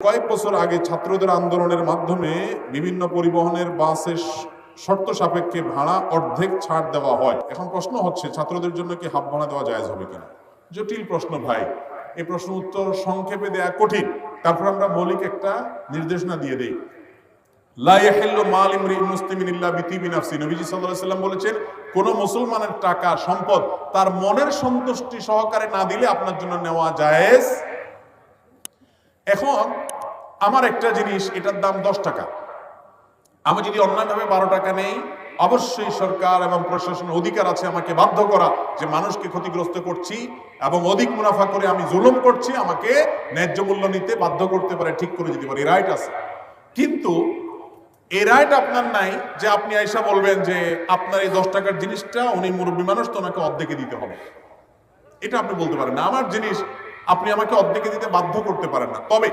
কয়েক বছর আগে ছাত্রদের আন্দোলনের মাধ্যমে বিভিন্ন পরিবহনের বাসের শর্ত সাপেক্ষে ভাড়া অর্ধেক ছাড় দেওয়া হয়। এখন প্রশ্ন হচ্ছে, ছাত্রদের জন্য কি হাফ ভাড়া দেওয়া জায়েজ হবে কিনা? জটিল প্রশ্ন ভাই, এই প্রশ্ন উত্তর সংক্ষেপে দেয়া কঠিন। তারপর আমরা মৌলিক একটা নির্দেশনা দিয়ে দেই। লা ইয়াহিল্লু মাল ইমরিইন মুসলিমিন ইল্লা বিতিবি নাফসি। নবীজি সাল্লাল্লাহু আলাইহি ওয়াসাল্লাম বলেছেন, কোন মুসলমানের টাকা সম্পদ তার মনের সন্তুষ্টি সহকারে না দিলে আপনার জন্য নেওয়া জায়েজ। এখন আমার একটা জিনিস, এটার দাম 10 টাকা, আমি যদি অন্যায়ভাবে 12 টাকা নেই, অবশ্যই সরকার এবং প্রশাসনের অধিকার আছে আমাকে বাধ্য করা যে মানুষকে ক্ষতিগ্রস্ত করছি এবং অধিক মুনাফা করে আমি জুলুম করছি, আমাকে ন্যায্য মূল্য নিতে বাধ্য করতে পারে, ঠিক করে দিতে পারে, রাইট আছে। কিন্তু এই রাইট আপনার নাই যে আপনি আইসা বলবেন যে আপনার এই 10 টাকার জিনিসটা, উনি মুরব্বী মানুষ তো ওনাকে অর্ধেকে দিতে হবে। এটা আপনি বলতে পারেন না। আমার জিনিস আপনি আমাকে অর্ধেকে দিতে বাধ্য করতে পারেন না। তবে